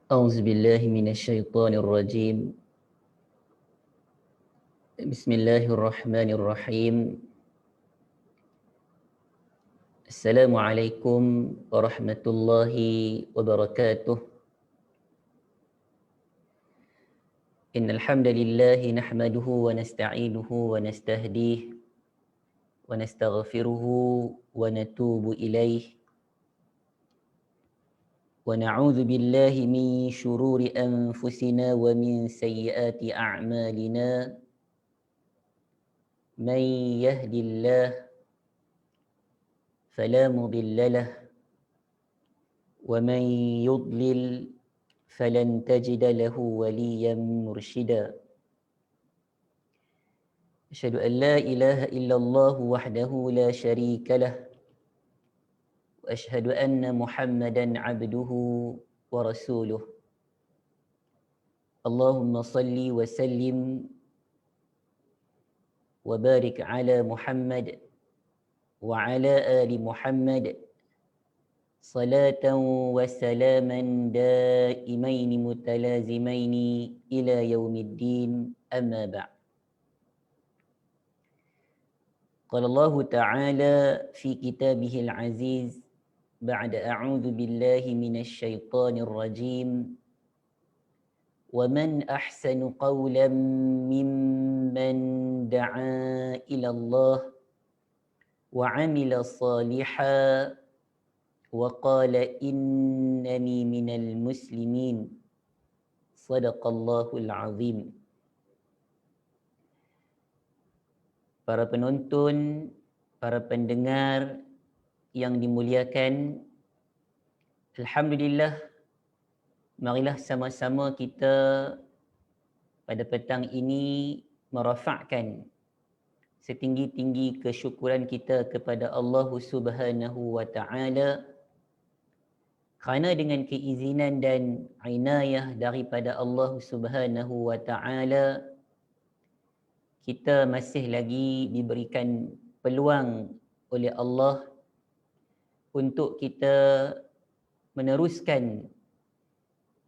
أعوذ بالله من الشيطان الرجيم. بسم الله الرحمن الرحيم. السلام عليكم ورحمة الله وبركاته. إن الحمد لله نحمده ونستعينه ونستهديه ونستغفره ونتوب إليه ونعوذ بالله من شرور أنفسنا ومن سيئات أعمالنا. من يهد الله فلا مضل له ومن يضلل فلن تجد له وليا مرشدا. أشهد أن لا إله إلا الله وحده لا شريك له وأشهد أن محمدا عبده ورسوله. اللهم صل وسلم وبارك على محمد وعلى آل محمد صلاة وسلاما دائمين متلازمين إلى يوم الدين. أما بعد. قال الله تعالى في كتابه العزيز بعد أعوذ بالله من الشيطان الرجيم: ومن أحسن قولا ممن دعا إلى الله وعمل صالحا وقال إنني من المسلمين. صدق الله العظيم. Para penonton, para pendengar yang dimuliakan, Alhamdulillah, marilah sama-sama kita pada petang ini merafakkan setinggi-tinggi kesyukuran kita kepada Allah Subhanahu wa Ta'ala kerana dengan keizinan dan inayah daripada Allah Subhanahu wa Ta'ala kita masih lagi diberikan peluang oleh Allah untuk kita meneruskan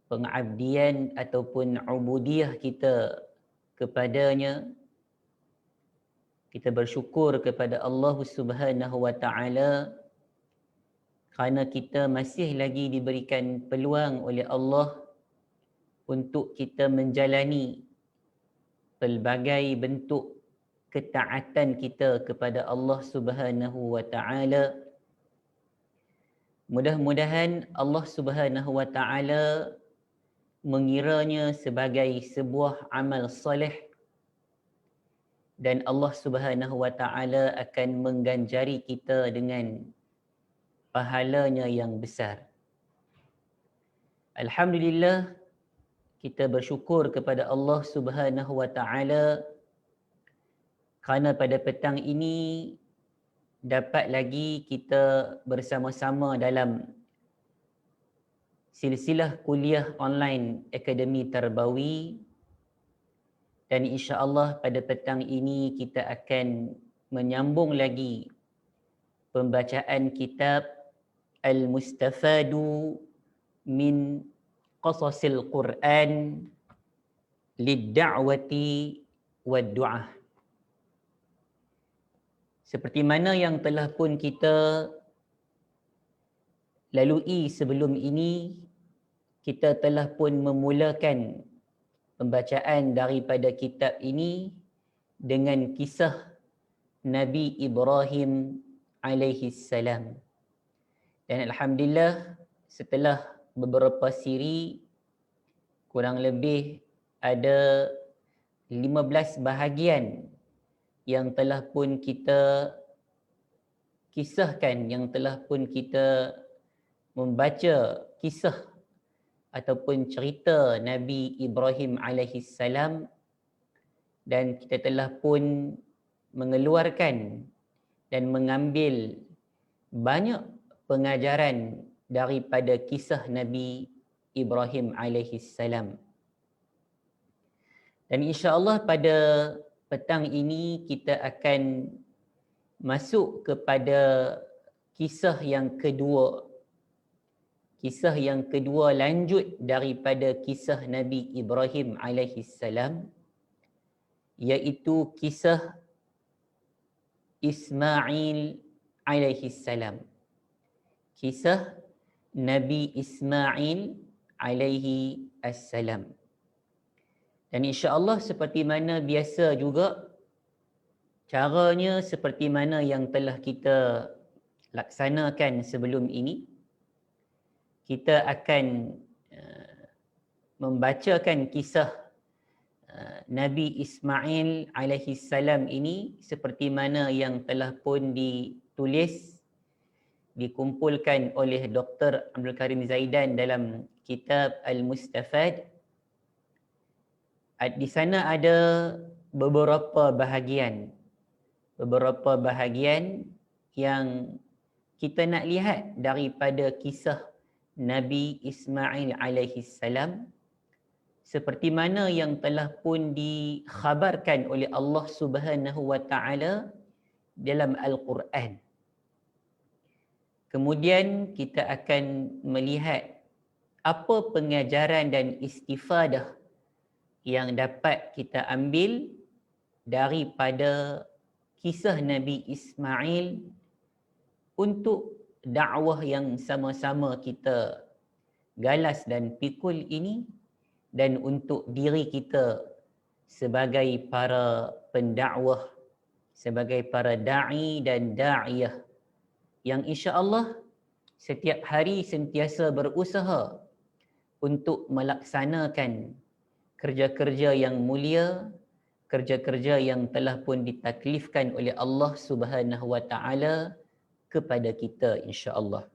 pengabdian ataupun ubudiyah kita kepadanya. Kita bersyukur kepada Allah Subhanahu wa Ta'ala kerana kita masih lagi diberikan peluang oleh Allah untuk kita menjalani pelbagai bentuk ketaatan kita kepada Allah Subhanahu wa Ta'ala. Mudah-mudahan Allah Subhanahu wa Ta'ala mengiranya sebagai sebuah amal soleh dan Allah Subhanahu wa Ta'ala akan mengganjari kita dengan pahalanya yang besar. Alhamdulillah, kita bersyukur kepada Allah Subhanahu wa Ta'ala kerana pada petang ini dapat lagi kita bersama-sama dalam silsilah kuliah online Akademi Tarbawi, dan insya-Allah pada petang ini kita akan menyambung lagi pembacaan kitab Al-Mustafadu min Qasasil Quran Lid-Da'wati Wad-Du'ah. Seperti mana yang telah pun kita lalui sebelum ini, kita telah pun memulakan pembacaan daripada kitab ini dengan kisah Nabi Ibrahim alaihi salam. Dan alhamdulillah, setelah beberapa siri, kurang lebih ada 15 bahagian yang telah pun kita kisahkan, yang telah pun kita membaca kisah ataupun cerita Nabi Ibrahim alaihi salam, dan kita telah pun mengeluarkan dan mengambil banyak pengajaran daripada kisah Nabi Ibrahim alaihi salam. Dan insya-Allah pada petang ini kita akan masuk kepada kisah yang kedua kisah yang kedua lanjut daripada kisah Nabi Ibrahim alaihi salam, iaitu kisah Ismail alaihi salam. Kisah Nabi Ismail alaihi assalam. Dan insya-Allah seperti mana biasa juga, caranya seperti mana yang telah kita laksanakan sebelum ini, kita akan membacakan kisah Nabi Ismail alaihi salam ini seperti mana yang telah pun ditulis, dikumpulkan oleh Dr. Abdul Karim Zaidan dalam kitab Al-Mustafad. Di sana ada beberapa bahagian yang kita nak lihat daripada kisah Nabi Ismail alaihi salam, seperti mana yang telah pun dikhabarkan oleh Allah Subhanahu wa taala dalam Al-Quran. Kemudian kita akan melihat apa pengajaran dan istifadah yang dapat kita ambil daripada kisah Nabi Ismail untuk dakwah yang sama-sama kita galas dan pikul ini, dan untuk diri kita sebagai para pendakwah, sebagai para da'i dan da'iyah yang insya-Allah setiap hari sentiasa berusaha untuk melaksanakan kerja-kerja yang mulia, kerja-kerja yang telah pun ditaklifkan oleh Allah Subhanahu wa taala kepada kita insya-Allah.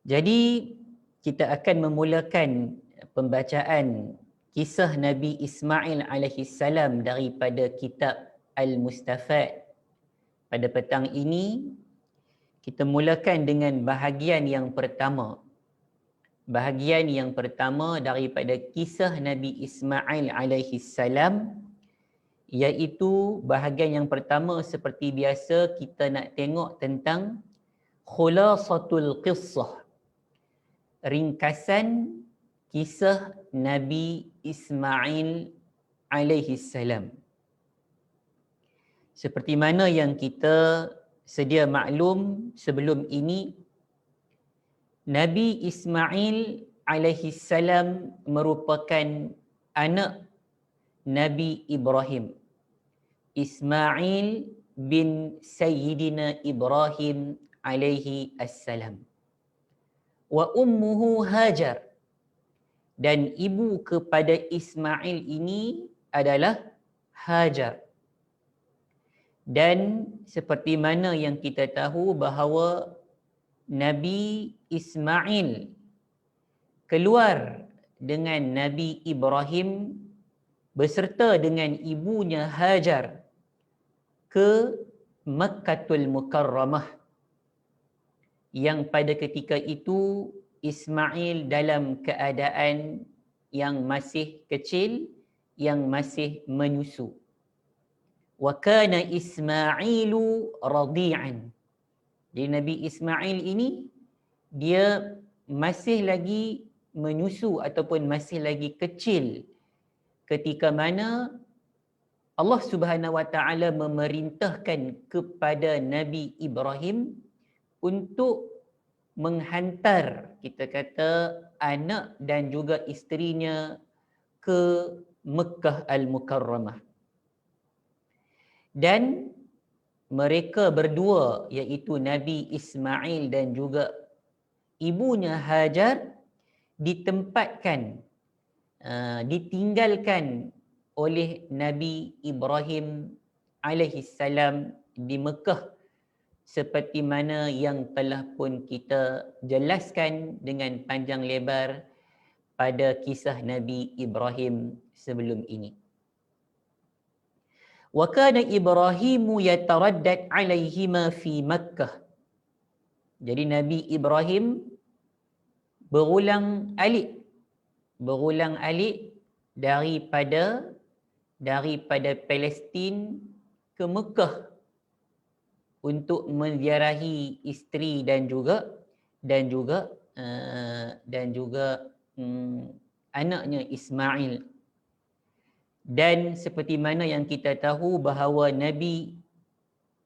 Jadi kita akan memulakan pembacaan kisah Nabi Ismail alaihi salam daripada kitab Al-Mustafad. Pada petang ini kita mulakan dengan bahagian yang pertama. Bahagian yang pertama daripada kisah Nabi Ismail alaihi salam, iaitu bahagian yang pertama seperti biasa kita nak tengok tentang khulasatul qissah, ringkasan kisah Nabi Ismail alaihi salam. Seperti mana yang kita sedia maklum sebelum ini, Nabi Ismail alaihi salam merupakan anak Nabi Ibrahim. Ismail bin Sayyidina Ibrahim alaihi assalam. Wa ummuhu Hajar. Dan ibu kepada Ismail ini adalah Hajar. Dan seperti mana yang kita tahu bahawa Nabi Ismail keluar dengan Nabi Ibrahim beserta dengan ibunya Hajar ke Makkatul Mukarramah, yang pada ketika itu Ismail dalam keadaan yang masih kecil, yang masih menyusu. Wa kana Ismailu radi'an. Jadi Nabi Ismail ini dia masih lagi menyusu ataupun masih lagi kecil ketika mana Allah Subhanahu wa taala memerintahkan kepada Nabi Ibrahim untuk menghantar, kita kata, anak dan juga isterinya ke Mekah Al-Mukarramah. Dan mereka berdua, iaitu Nabi Ismail dan juga ibunya Hajar, ditempatkan, ditinggalkan oleh Nabi Ibrahim alaihi salam di Mekah, seperti mana yang telah pun kita jelaskan dengan panjang lebar pada kisah Nabi Ibrahim sebelum ini. Wa kana Ibrahimu yataraddad alaihima fi Makkah. Jadi Nabi Ibrahim berulang alik daripada Palestin ke Mekah untuk menziarahi isteri dan juga dan juga anaknya Ismail. Dan seperti mana yang kita tahu bahawa Nabi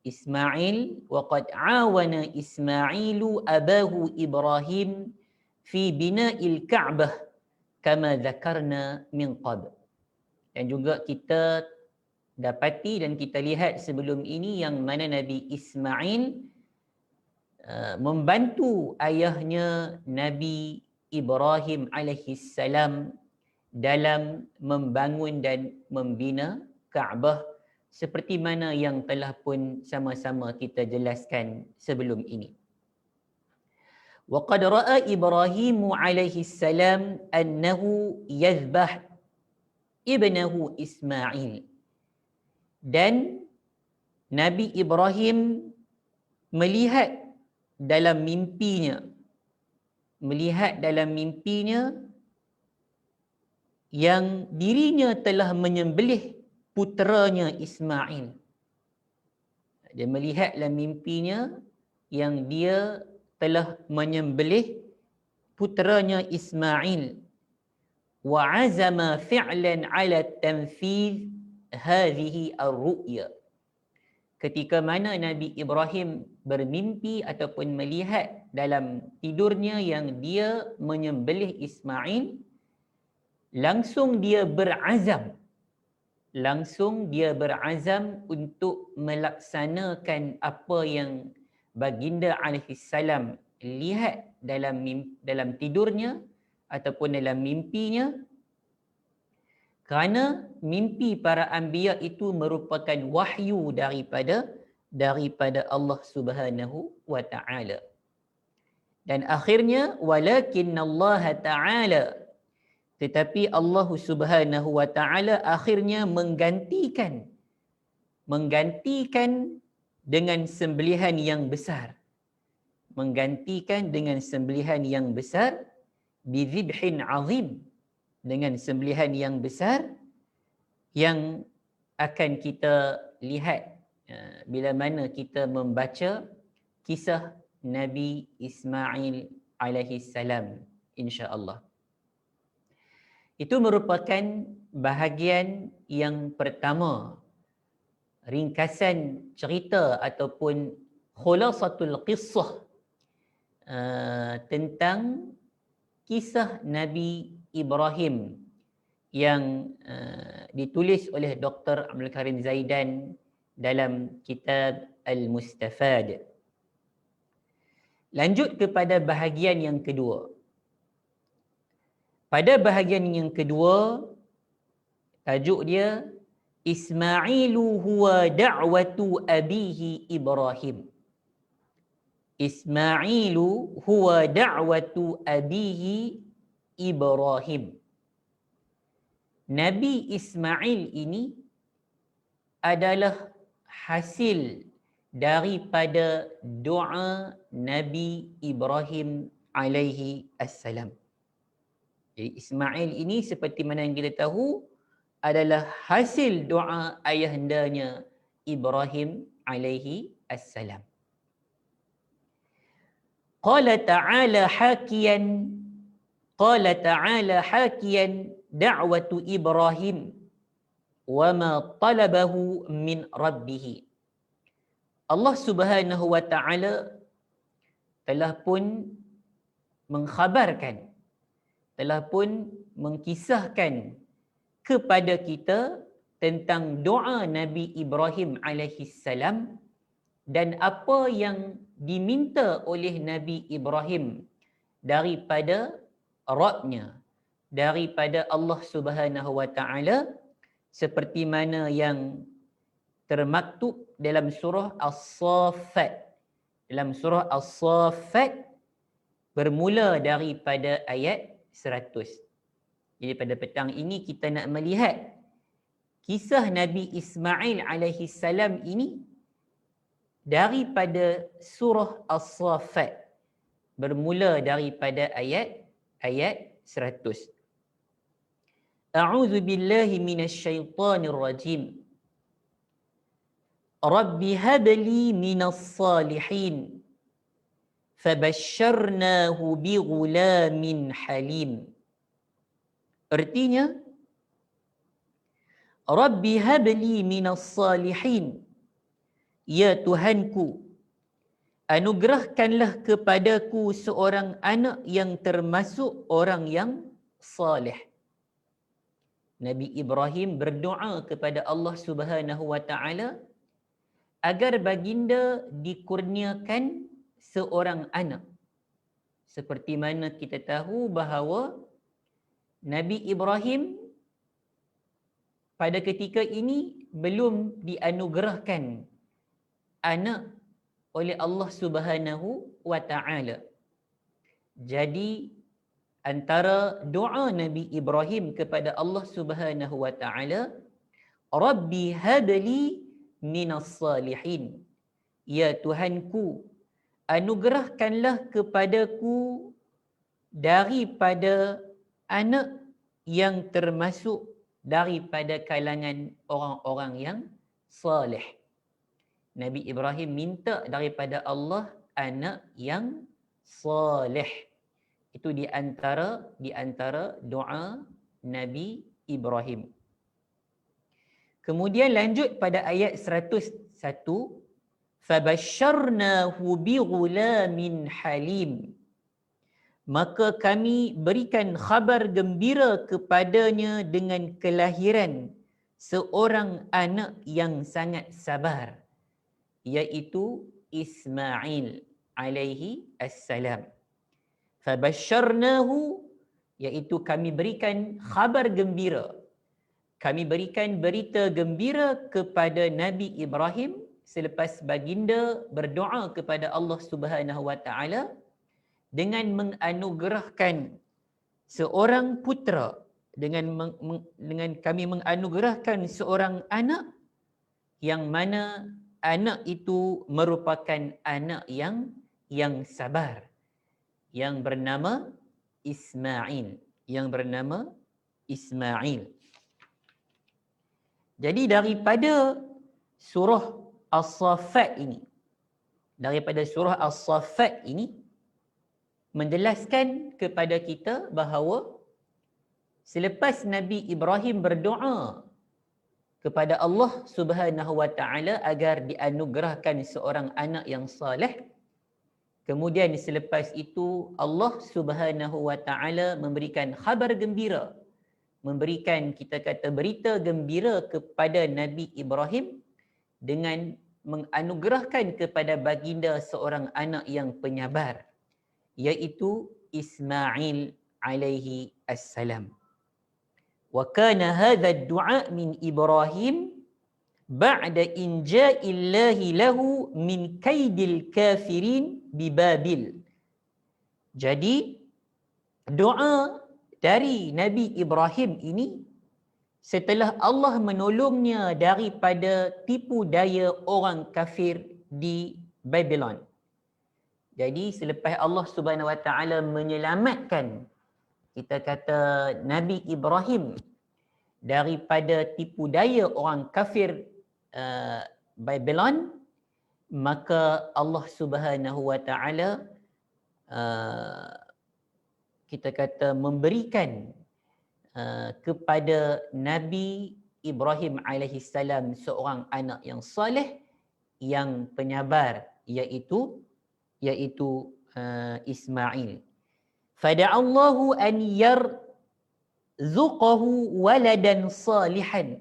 Ismail waqad awana Ismailu abahu Ibrahim fi bina'il Ka'bah kama dzakarna min qabl. Dan juga kita dapati dan kita lihat sebelum ini yang mana Nabi Ismail membantu ayahnya Nabi Ibrahim alaihissalam dalam membangun dan membina Kaabah seperti mana yang telah pun sama-sama kita jelaskan sebelum ini. Wa qad ra'a Ibrahim alaihissalam annahu yadhbah ibnahu Ismail. Dan Nabi Ibrahim melihat dalam mimpinya yang dirinya telah menyembelih puteranya Ismail. Dia melihat dalam mimpinya yang dia telah menyembelih puteranya Ismail. Wa azama fi'lan ala tanfidh hadhihi ar-ru'ya. Ketika mana Nabi Ibrahim bermimpi ataupun melihat dalam tidurnya yang dia menyembelih Ismail, langsung dia berazam untuk melaksanakan apa yang baginda alaihissalam lihat dalam tidurnya ataupun dalam mimpinya, kerana mimpi para anbiya itu merupakan wahyu daripada Allah Subhanahu wa taala. Dan akhirnya walakinnallaha ta'ala, tetapi Allah Subhanahu wa taala akhirnya menggantikan dengan sembelihan yang besar. Bizibhin azim, dengan sembelihan yang besar yang akan kita lihat bila mana kita membaca kisah Nabi Ismail alaihi salam, insya-Allah. Itu merupakan bahagian yang pertama, ringkasan cerita ataupun khulasatul qissah tentang kisah Nabi Ibrahim yang ditulis oleh Dr. Abdul Karim Zaidan dalam kitab Al-Mustafad. Lanjut kepada bahagian yang kedua. Pada bahagian yang kedua, tajuk dia Ismailu huwa da'watu abihi Ibrahim. Ismailu huwa da'watu abihi Ibrahim. Nabi Ismail ini adalah hasil daripada doa Nabi Ibrahim alaihi assalam. Jadi Ismail ini seperti mana yang kita tahu adalah hasil doa ayahandanya Ibrahim alaihi assalam. Qala ta'ala hakiyan da'watu Ibrahim wa ma talabahu min rabbih. Allah Subhanahu wa taala telah pun mengkhabarkan, telah pun mengkisahkan kepada kita tentang doa Nabi Ibrahim alaihi salam dan apa yang diminta oleh Nabi Ibrahim daripada Rabbnya, daripada Allah Subhanahu wa taala, seperti mana yang termaktub dalam surah As-Saffat. Dalam surah As-Saffat bermula daripada ayat 100. Jadi pada petang ini kita nak melihat kisah Nabi Ismail alaihi salam ini daripada surah As-Saffat, bermula daripada ayat 100. A'udzu billahi minasy syaithanir rajim. Rabbi habli minas salihin Fabasyarnahu bighulamin halim. Artinya, Rabbi habli minas salihin. Ya Tuhanku, anugerahkanlah kepadaku seorang anak yang termasuk orang yang saleh. Nabi Ibrahim berdoa kepada Allah Subhanahu wa taala agar baginda dikurniakan seorang anak. Seperti mana kita tahu bahawa Nabi Ibrahim pada ketika ini belum dianugerahkan anak oleh Allah Subhanahu wa taala. Jadi antara doa Nabi Ibrahim kepada Allah Subhanahu wa taala, Rabbi habli minas salihin. Ya Tuhanku, anugerahkanlah kepadaku daripada anak yang termasuk daripada kalangan orang-orang yang saleh. Nabi Ibrahim minta daripada Allah anak yang saleh. Itu di antara doa Nabi Ibrahim. Kemudian lanjut pada ayat 101, fabasyarnahu bighulamin halim. Maka kami berikan khabar gembira kepadanya dengan kelahiran seorang anak yang sangat sabar, iaitu Ismail alaihi assalam. Fabasyarnahu, iaitu kami berikan khabar gembira. Kami berikan berita gembira kepada Nabi Ibrahim selepas baginda berdoa kepada Allah Subhanahu wa taala dengan menganugerahkan seorang putera, dengan kami menganugerahkan seorang anak yang mana anak itu merupakan anak yang sabar, yang bernama Ismail, Jadi daripada surah As-Saffat ini, menjelaskan kepada kita bahawa selepas Nabi Ibrahim berdoa kepada Allah Subhanahu wa taala agar dianugerahkan seorang anak yang saleh, kemudian selepas itu Allah Subhanahu wa taala memberikan khabar gembira, memberikan kita kata berita gembira kepada Nabi Ibrahim dengan menganugerahkan kepada baginda seorang anak yang penyabar, iaitu Ismail alaihi assalam. Wa kana hadha ad-du'a min Ibrahim ba'da inja'illahi lahu min kaidil kafirin bi Babil. Jadi doa dari Nabi Ibrahim ini setelah Allah menolongnya daripada tipu daya orang kafir di Babylon. Jadi selepas Allah Subhanahu wa taala menyelamatkan kita kata Nabi Ibrahim daripada tipu daya orang kafir Babylon, maka Allah Subhanahu wa taala kita kata memberikan kepada Nabi Ibrahim alaihissalam seorang anak yang saleh, yang penyabar, iaitu Ismail. Fada'allahu an yarzuqahu waladan salihan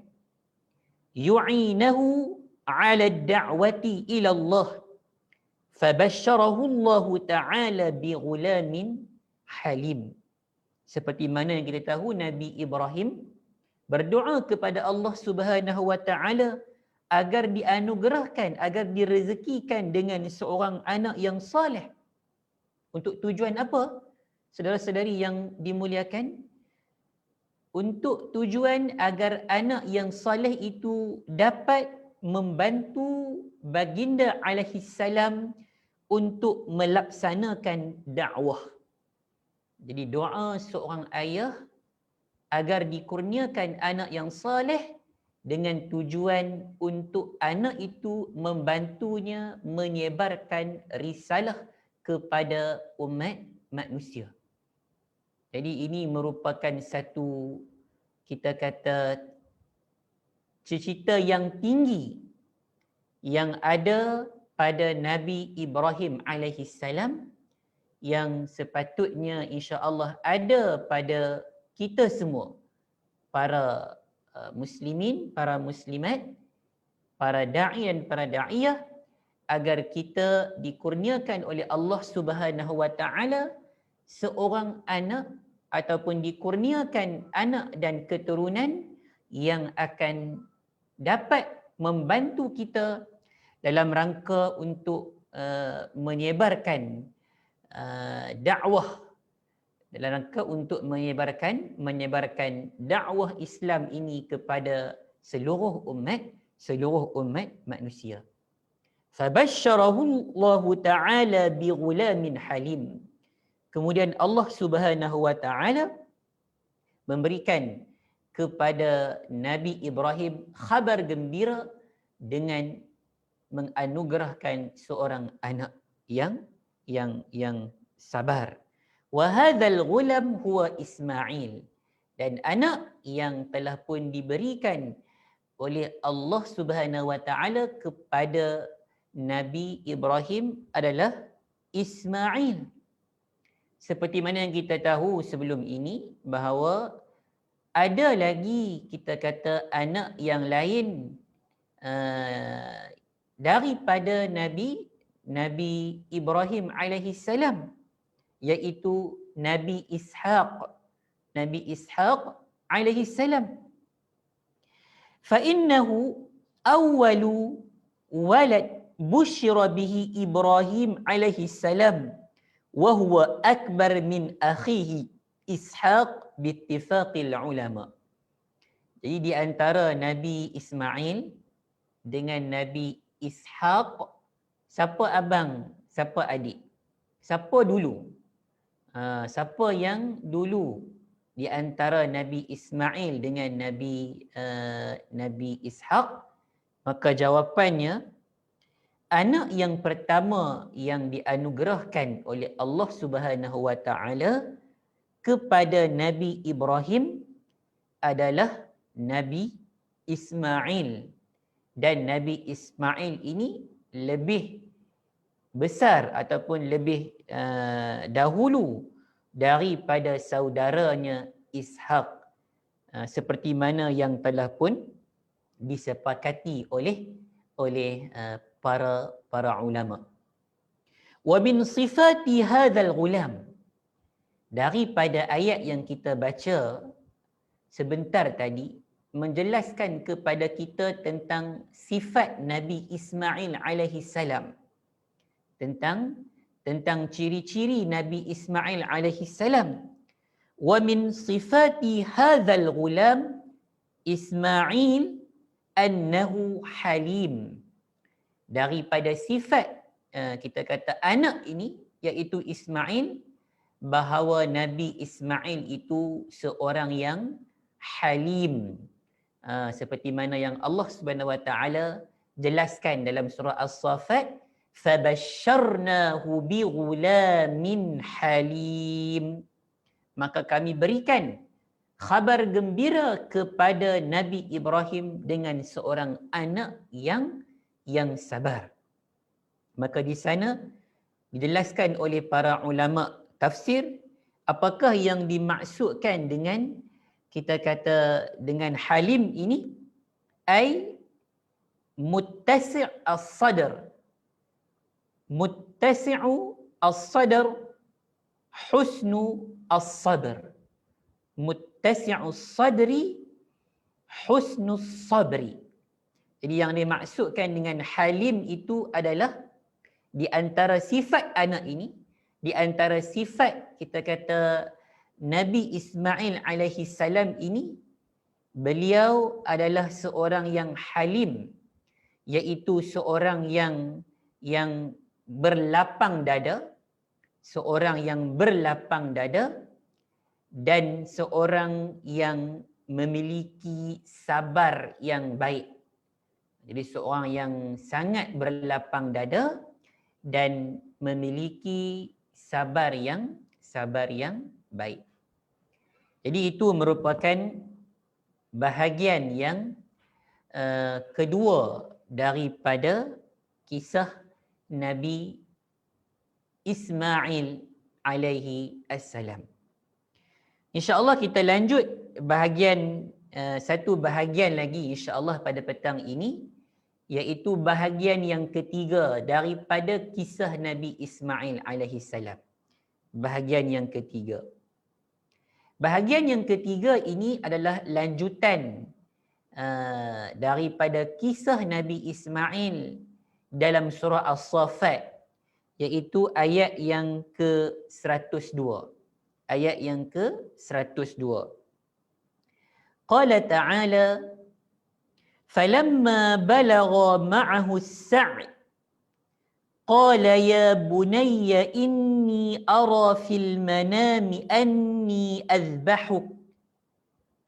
yu'inahu 'ala ad-da'wati ila Allah. Fabasyarahu Allah Ta'ala bi ghulamin halim. Seperti mana yang kita tahu, Nabi Ibrahim berdoa kepada Allah Subhanahu wa taala agar dianugerahkan, agar direzekikan dengan seorang anak yang saleh. Untuk tujuan apa? Saudara-saudari yang dimuliakan, untuk tujuan agar anak yang saleh itu dapat membantu baginda alaihissalam untuk melaksanakan dakwah. Jadi doa seorang ayah agar dikurniakan anak yang saleh dengan tujuan untuk anak itu membantunya menyebarkan risalah kepada umat manusia. Jadi ini merupakan satu, kita kata, cita-cita yang tinggi yang ada pada Nabi Ibrahim alaihi salam, yang sepatutnya insya-Allah ada pada kita semua, para muslimin, para muslimat, para da'i dan para da'iyah, agar kita dikurniakan oleh Allah Subhanahu wa taala seorang anak ataupun dikurniakan anak dan keturunan yang akan dapat membantu kita dalam rangka untuk menyebarkan dakwah, dalam rangka untuk menyebarkan dakwah Islam ini kepada seluruh umat manusia. Fabasyarahu Allah Ta'ala bighulamin halim. Kemudian Allah Subhanahu wa taala memberikan kepada Nabi Ibrahim khabar gembira dengan menganugerahkan seorang anak yang sabar. Wa hadzal ghulam huwa Ismail, dan anak yang telah pun diberikan oleh Allah Subhanahu wa taala kepada Nabi Ibrahim adalah Ismail. Seperti mana yang kita tahu sebelum ini bahawa ada lagi, kita kata, anak yang lain daripada Nabi Ibrahim alaihi salam, iaitu Nabi Ishaq alaihi salam. Fa innahu awwalu walad busyira bihi Ibrahim alaihi salam wa huwa akbar min akhihi Ishaq biittifaqil ulama. Jadi di antara Nabi Ismail dengan Nabi Ishaq, siapa abang, siapa adik? Siapa dulu? Siapa yang dulu di antara Nabi Ismail dengan Nabi Ishaq? Maka jawapannya, anak yang pertama yang dianugerahkan oleh Allah Subhanahu wa taala kepada Nabi Ibrahim adalah Nabi Ismail. Dan Nabi Ismail ini lebih besar ataupun lebih dahulu daripada saudaranya Ishaq, seperti mana yang telah pun disepakati oleh para ulama. Wa min sifati hadzal ghulam, daripada ayat yang kita baca sebentar tadi menjelaskan kepada kita tentang sifat Nabi Ismail alaihi salam, tentang ciri-ciri Nabi Ismail alaihi salam. Wa min sifati hadzal ghulam Ismail annahu halim, daripada sifat kita kata anak ini iaitu Ismail, bahawa Nabi Ismail itu seorang yang halim, seperti mana yang Allah Subhanahu wa taala jelaskan dalam surah As-Saffat, fabasyarnahu bighulamin halim, maka kami berikan khabar gembira kepada Nabi Ibrahim dengan seorang anak yang sabar. Maka di sana dijelaskan oleh para ulama tafsir apakah yang dimaksudkan dengan, kita kata, dengan halim ini, ai muttasi' as-sadr, muttasi'u as-sadr, husnu as-sabr, muttasi'u as-sadri, husnu as-sabri. Jadi yang dimaksudkan dengan halim itu adalah di antara sifat anak ini, di antara sifat, kita kata, Nabi Ismail alaihi salam ini, beliau adalah seorang yang halim, iaitu seorang yang berlapang dada, seorang yang berlapang dada, dan seorang yang memiliki sabar yang baik. Jadi seorang yang sangat berlapang dada, dan memiliki sabar yang baik. Jadi itu merupakan bahagian yang kedua daripada kisah Nabi Ismail alaihi assalam. InsyaAllah kita lanjut satu bahagian lagi insyaAllah pada petang ini, iaitu bahagian yang ketiga daripada kisah Nabi Ismail alaihi salam. Bahagian yang ketiga. Bahagian yang ketiga ini adalah lanjutan daripada kisah Nabi Ismail dalam surah As-Saffat, iaitu ayat yang ke-102. Ayat yang ke-102. Qala ta'ala falamma balagha ma'ahu as-sa'i qala ya bunayya inni ara fil manami anni azbahuk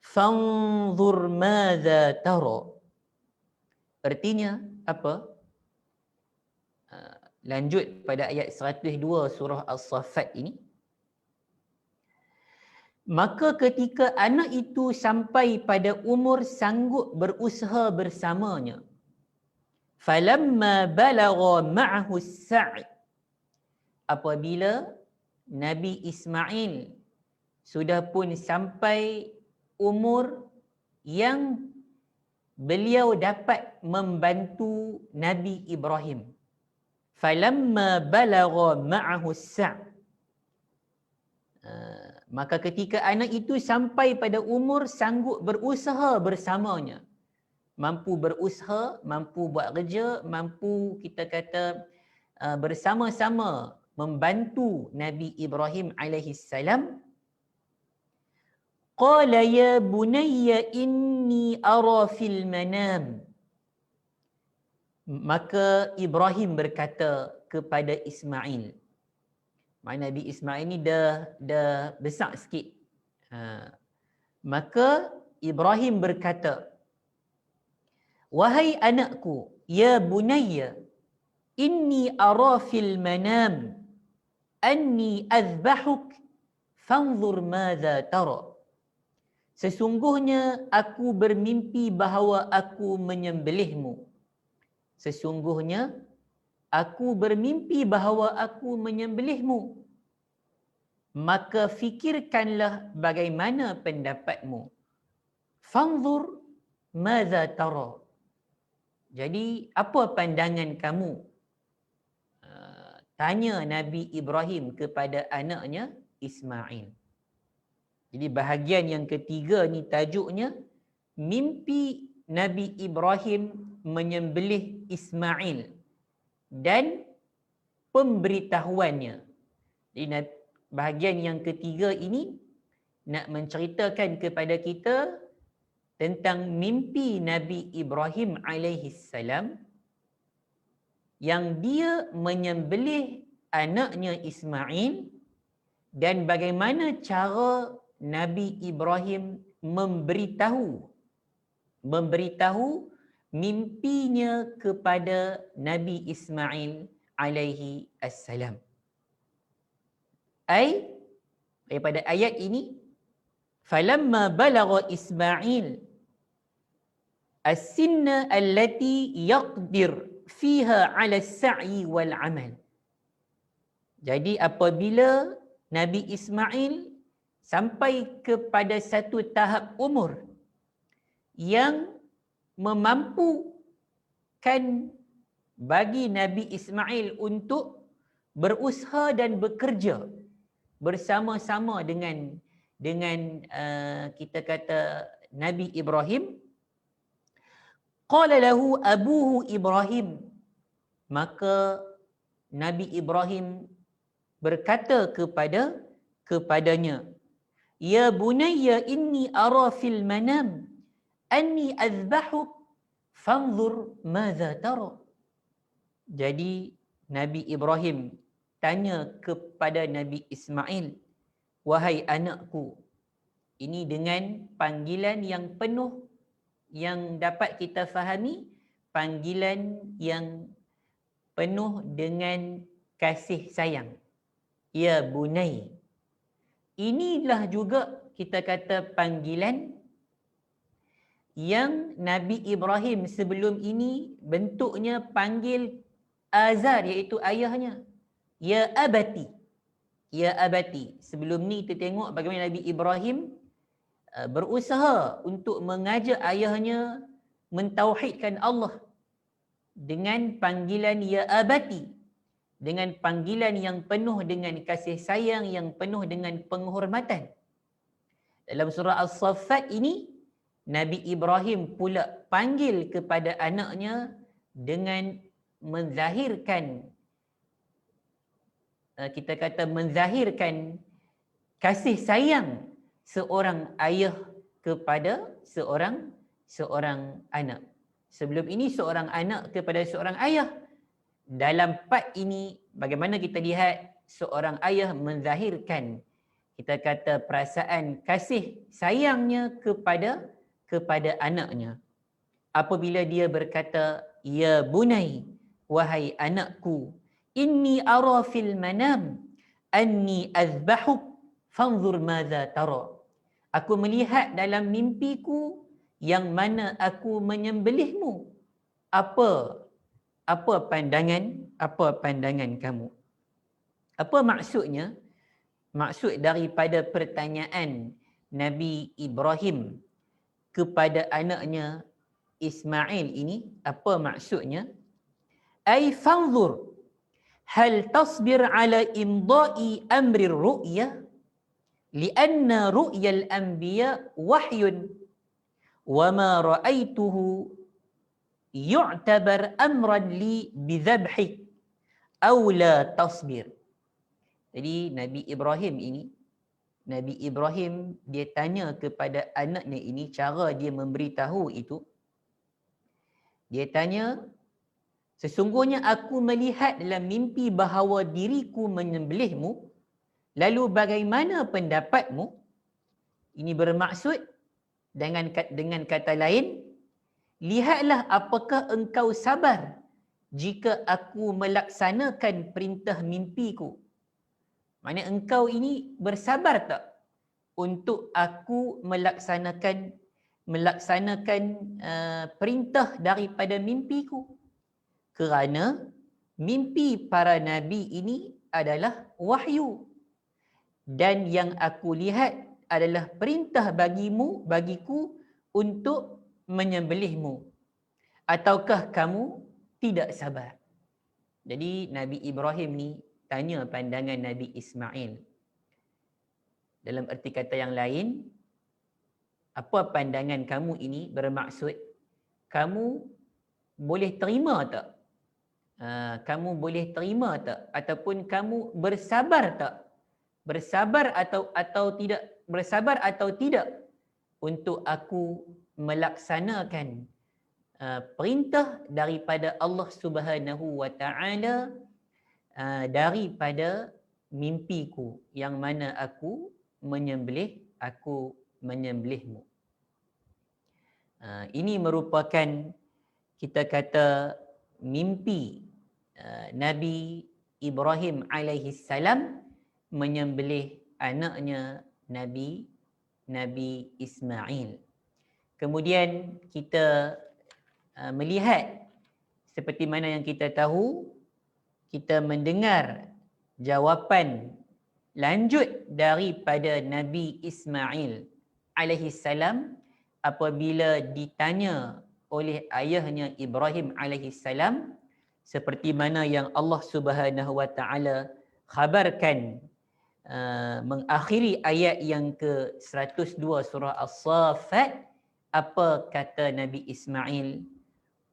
fanzur madza tara. Artinya apa? Lanjut pada ayat 102 surah As-Saffat ini. Maka ketika anak itu sampai pada umur sanggup berusaha bersamanya, falamma balagha ma'ahu as-sa'i, apabila Nabi Ismail sudah pun sampai umur yang beliau dapat membantu Nabi Ibrahim. Falamma balagha ma'ahu as-sa'i, maka ketika anak itu sampai pada umur sanggup berusaha bersamanya, mampu berusaha, mampu buat kerja, mampu kita kata bersama-sama membantu Nabi Ibrahim alaihi salam, qala ya bunayya inni ara fil manam, maka Ibrahim berkata kepada Ismail. Nabi Ismail ni dah besar sikit. Maka Ibrahim berkata, wahai anakku, ya bunayya, inni ara fil manam anni azbahuk fanzur madza tara. Sesungguhnya aku bermimpi bahawa aku menyembelihmu. Sesungguhnya aku bermimpi bahawa aku menyembelihmu. Maka fikirkanlah bagaimana pendapatmu. Fanzur madza tara. Jadi apa pandangan kamu? Tanya Nabi Ibrahim kepada anaknya Ismail. Jadi bahagian yang ketiga ni tajuknya mimpi Nabi Ibrahim menyembelih Ismail dan pemberitahuannya. Jadi bahagian yang ketiga ini nak menceritakan kepada kita tentang mimpi Nabi Ibrahim alaihi salam yang dia menyembelih anaknya Ismail dan bagaimana cara Nabi Ibrahim memberitahu mimpinya kepada Nabi Ismail alaihi assalam. Daripada ayat ini, falamma balagha Ismail as-sinna allati yaqdir fiha 'ala as-sa'i wal 'amal. Jadi apabila Nabi Ismail sampai kepada satu tahap umur yang memampukan bagi Nabi Ismail untuk berusaha dan bekerja bersama-sama dengan kita kata Nabi Ibrahim, qala lahu abuhu Ibrahim, maka Nabi Ibrahim berkata kepadanya, ya bunayya inni ara fil manam anni azbahuk fanzur madza tara. Jadi Nabi Ibrahim tanya kepada Nabi Ismail, wahai anakku. Ini dengan panggilan yang penuh yang dapat kita fahami, panggilan yang penuh dengan kasih sayang. Ya bunai. Inilah juga kita kata panggilan yang Nabi Ibrahim sebelum ini bentuknya panggil Azar, iaitu ayahnya. Ya abati. Ya abati. Sebelum ni kita tengok bagaimana Nabi Ibrahim berusaha untuk mengajak ayahnya mentauhidkan Allah dengan panggilan ya abati, dengan panggilan yang penuh dengan kasih sayang, yang penuh dengan penghormatan. Dalam surah As-Saffat ini, Nabi Ibrahim pula panggil kepada anaknya dengan menzahirkan, kita kata menzahirkan kasih sayang seorang ayah kepada seorang anak. Sebelum ini seorang anak kepada seorang ayah. Dalam part ini bagaimana kita lihat seorang ayah menzahirkan, kita kata perasaan kasih sayangnya kepada anaknya. Apabila dia berkata, ya bunai, wahai anakku, inni ara fil manam anni azbahuk fanzur madza tara. Aku melihat dalam mimpiku yang mana aku menyembelihmu. Apa pandangan kamu? Apa maksudnya? Maksud daripada pertanyaan Nabi Ibrahim kepada anaknya Ismail ini, apa maksudnya? Ai fanzur hal tasbir ala imda'i amri ru'ya lianna ru'yal anbiya wahyun wa ma ra'aituhu yu'tabar amran li bidhabhik aw la tasbir. Jadi Nabi Ibrahim dia tanya kepada anaknya ini, cara dia memberitahu itu, dia tanya, sesungguhnya aku melihat dalam mimpi bahawa diriku menyembelihmu, lalu bagaimana pendapatmu? Ini bermaksud dengan kata lain, lihatlah apakah engkau sabar jika aku melaksanakan perintah mimpiku. Maksudnya engkau ini bersabar tak untuk aku melaksanakan perintah daripada mimpiku? Kerana mimpi para nabi ini adalah wahyu. Dan yang aku lihat adalah perintah bagiku untuk menyembelihmu. Ataukah kamu tidak sabar? Jadi Nabi Ibrahim ni tanya pandangan Nabi Ismail. Dalam erti kata yang lain, apa pandangan kamu ini bermaksud kamu boleh terima tak? Kamu boleh terima tak? Ataupun kamu bersabar tak? Bersabar atau tidak? Bersabar atau tidak untuk aku melaksanakan perintah daripada Allah Subhanahu wa taala daripada mimpiku yang mana aku menyembelihmu. Ini merupakan, kita kata, mimpi Nabi Ibrahim alaihi salam menyembelih anaknya Nabi Ismail. Kemudian kita melihat seperti mana yang kita tahu, kita mendengar jawapan lanjut daripada Nabi Ismail alaihi salam apabila ditanya oleh ayahnya Ibrahim alaihi salam, seperti mana yang Allah Subhanahu wa taala khabarkan mengakhiri ayat yang ke-102 surah As-Saffat. Apa kata Nabi Ismail?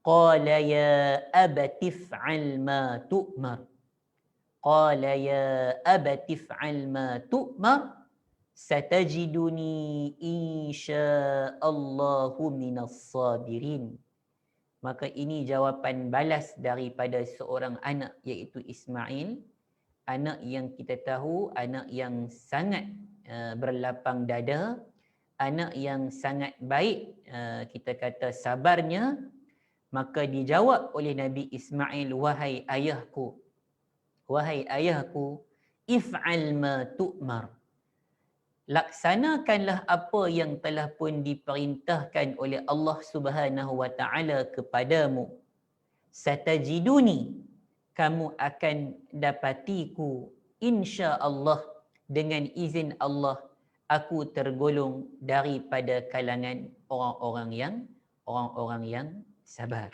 Qala ya abati fa'al ma tu'mar. Qala ya abati fa'al ma tu'mar satajiduni insya'allahu minas sabirin. Maka ini jawapan balas daripada seorang anak, iaitu Ismail. Anak yang kita tahu, anak yang sangat berlapang dada, anak yang sangat baik, kita kata sabarnya, Maka dijawab oleh Nabi Ismail, wahai ayahku, if'al ma tu'mar. Laksanakanlah apa yang telah pun diperintahkan oleh Allah Subhanahu wa taala kepadamu. Satajiduni, kamu akan dapatiku insya-Allah, dengan izin Allah aku tergolong daripada kalangan orang-orang yang sabar.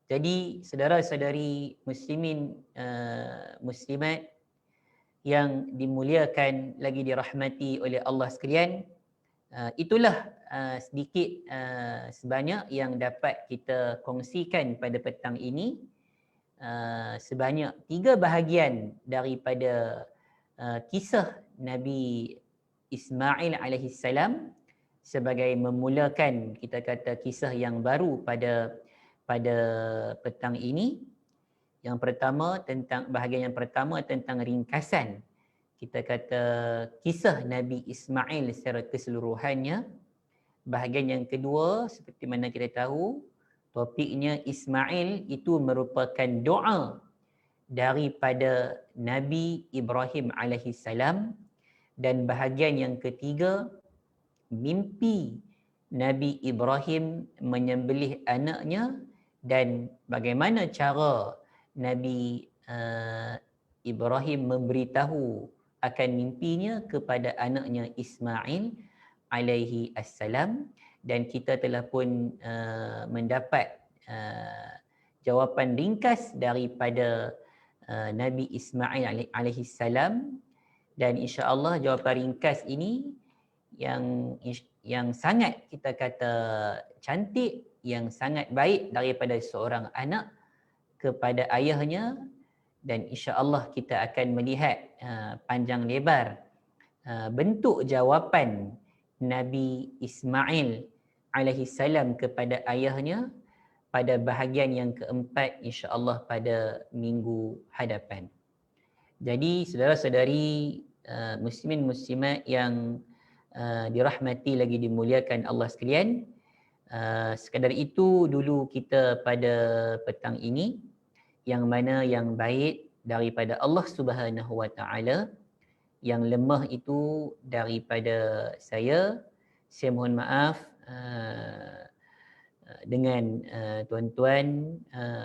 Jadi saudara-saudari muslimin, muslimat yang dimuliakan lagi dirahmati oleh Allah sekalian, itulah sedikit sebanyak yang dapat kita kongsikan pada petang ini. Sebanyak 3 bahagian daripada kisah Nabi Ismail alaihi salam sebagai memulakan, kita kata, kisah yang baru pada petang ini. Yang pertama, bahagian yang pertama tentang ringkasan, kita kata, kisah Nabi Ismail secara keseluruhannya. Bahagian yang kedua, seperti mana kita tahu, topiknya Ismail itu merupakan doa daripada Nabi Ibrahim alaihi salam. Dan bahagian yang ketiga, mimpi Nabi Ibrahim menyembelih anaknya dan bagaimana cara Nabi Ibrahim memberitahu akan mimpinya kepada anaknya Ismail alaihi assalam. Dan kita telah pun mendapat jawapan ringkas daripada Nabi Ismail alaihi salam. Dan insya-Allah jawapan ringkas ini yang sangat, kita kata, cantik, yang sangat baik daripada seorang anak kepada ayahnya. Dan insya-Allah kita akan melihat panjang lebar bentuk jawapan Nabi Ismail alaihi salam kepada ayahnya pada bahagian yang keempat, insya-Allah pada minggu hadapan. Jadi saudara-saudari muslimin muslimat yang dirahmati lagi dimuliakan Allah sekalian, sekadar itu dulu kita pada petang ini, yang mana yang baik daripada Allah Subhanahu wa taala, yang lemah itu daripada saya mohon maaf dengan tuan-tuan,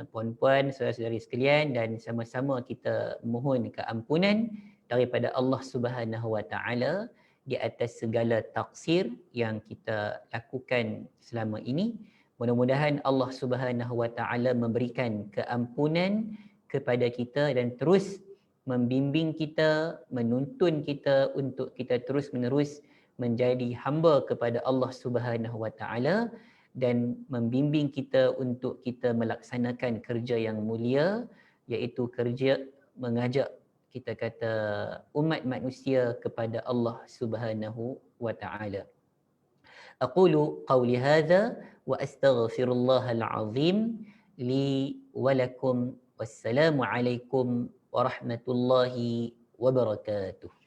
puan-puan, saudara-saudari sekalian, dan sama-sama kita mohon keampunan daripada Allah Subhanahu wa taala di atas segala taksir yang kita lakukan selama ini. Mudah-mudahan Allah Subhanahu wa taala memberikan keampunan kepada kita dan terus membimbing kita, menuntun kita untuk kita terus-menerus menjadi hamba kepada Allah Subhanahu wa taala, dan membimbing kita untuk kita melaksanakan kerja yang mulia, iaitu kerja mengajak, kita kata, umat manusia kepada Allah Subhanahu wa taala. Aqulu qawli hadza wa astaghfirullahal azim li wa lakum. Wassalamu alaikum warahmatullahi wabarakatuh.